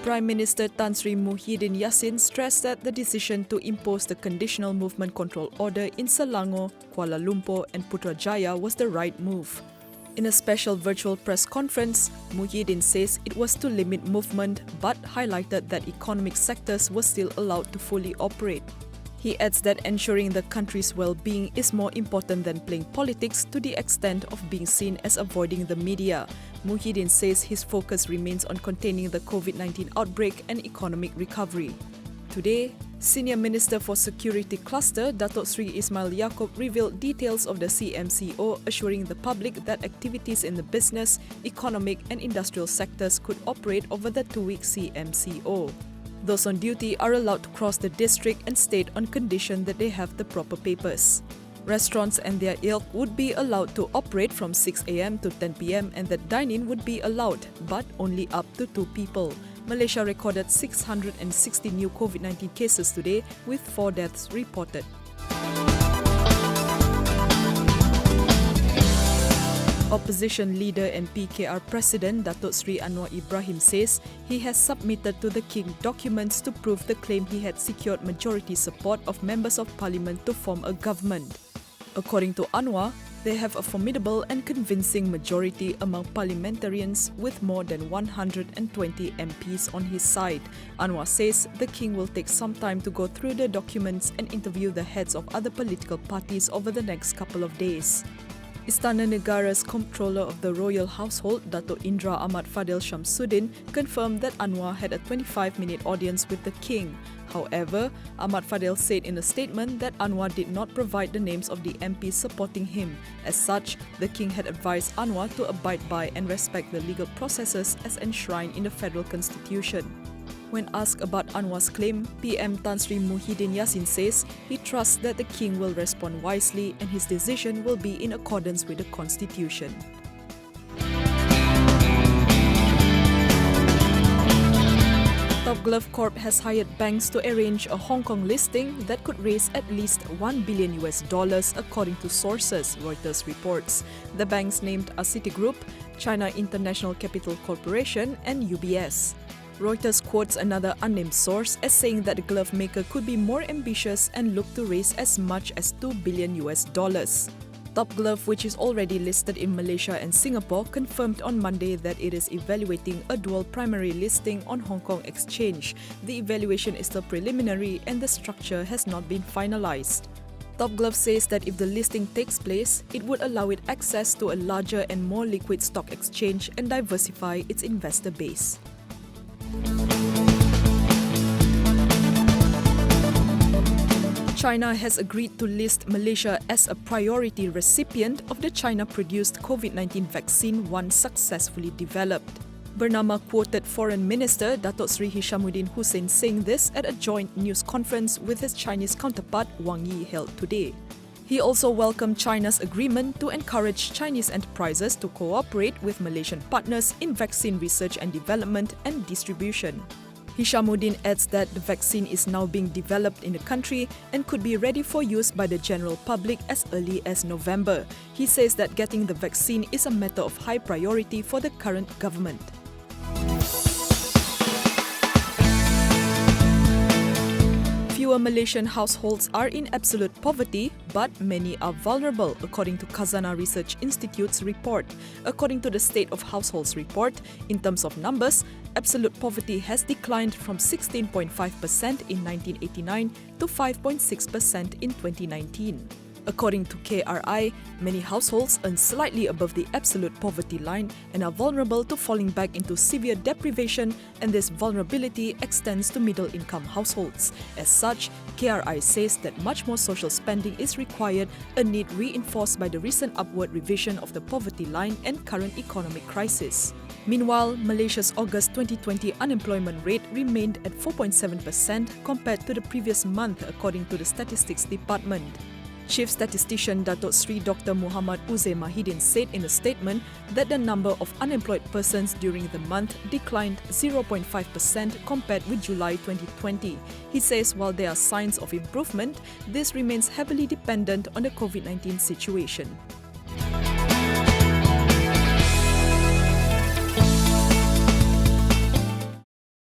Prime Minister Tan Sri Muhyiddin Yassin stressed that the decision to impose the Conditional Movement Control Order in Selangor, Kuala Lumpur and Putrajaya was the right move. In a special virtual press conference, Muhyiddin says it was to limit movement but highlighted that economic sectors were still allowed to fully operate. He adds that ensuring the country's well-being is more important than playing politics to the extent of being seen as avoiding the media. Muhyiddin says his focus remains on containing the COVID-19 outbreak and economic recovery. Today, Senior Minister for Security Cluster Datuk Seri Ismail Yaakob revealed details of the CMCO, assuring the public that activities in the business, economic and industrial sectors could operate over the 2-week CMCO. Those on duty are allowed to cross the district and state on condition that they have the proper papers. Restaurants and their ilk would be allowed to operate from 6 a.m. to 10 p.m. and that dine-in would be allowed, but only up to 2 people. Malaysia recorded 660 new COVID-19 cases today, with 4 deaths reported. Opposition leader and PKR President Datuk Seri Anwar Ibrahim says he has submitted to the King documents to prove the claim he had secured majority support of members of parliament to form a government. According to Anwar, they have a formidable and convincing majority among parliamentarians with more than 120 MPs on his side. Anwar says the King will take some time to go through the documents and interview the heads of other political parties over the next couple of days. Istana Negara's Comptroller of the Royal Household, Datuk Indra Ahmad Fadil Shamsuddin, confirmed that Anwar had a 25-minute audience with the King. However, Ahmad Fadil said in a statement that Anwar did not provide the names of the MPs supporting him. As such, the King had advised Anwar to abide by and respect the legal processes as enshrined in the Federal Constitution. When asked about Anwar's claim, PM Tan Sri Muhyiddin Yassin says he trusts that the King will respond wisely and his decision will be in accordance with the Constitution. Top Glove Corp has hired banks to arrange a Hong Kong listing that could raise at least $1 billion according to sources, Reuters reports. The banks named are Citigroup, China International Capital Corporation and UBS. Reuters quotes another unnamed source as saying that the glove maker could be more ambitious and look to raise as much as $2 billion. Top Glove, which is already listed in Malaysia and Singapore, confirmed on Monday that it is evaluating a dual primary listing on Hong Kong Exchange. The evaluation is still preliminary and the structure has not been finalized. Top Glove says that if the listing takes place, it would allow it access to a larger and more liquid stock exchange and diversify its investor base. China has agreed to list Malaysia as a priority recipient of the China-produced COVID-19 vaccine once successfully developed. Bernama quoted Foreign Minister Datuk Seri Hishamuddin Hussein saying this at a joint news conference with his Chinese counterpart Wang Yi held today. He also welcomed China's agreement to encourage Chinese enterprises to cooperate with Malaysian partners in vaccine research and development and distribution. Hishamuddin adds that the vaccine is now being developed in the country and could be ready for use by the general public as early as November. He says that getting the vaccine is a matter of high priority for the current government. Fewer Malaysian households are in absolute poverty, but many are vulnerable, according to Khazanah Research Institute's report. According to the State of Households report, in terms of numbers, absolute poverty has declined from 16.5% in 1989 to 5.6% in 2019. According to KRI, many households earn slightly above the absolute poverty line and are vulnerable to falling back into severe deprivation, and this vulnerability extends to middle-income households. As such, KRI says that much more social spending is required, a need reinforced by the recent upward revision of the poverty line and current economic crisis. Meanwhile, Malaysia's August 2020 unemployment rate remained at 4.7% compared to the previous month, according to the Statistics Department. Chief Statistician Datuk Seri Dr. Muhammad Uzair Mahidin said in a statement that the number of unemployed persons during the month declined 0.5% compared with July 2020. He says while there are signs of improvement, this remains heavily dependent on the COVID-19 situation.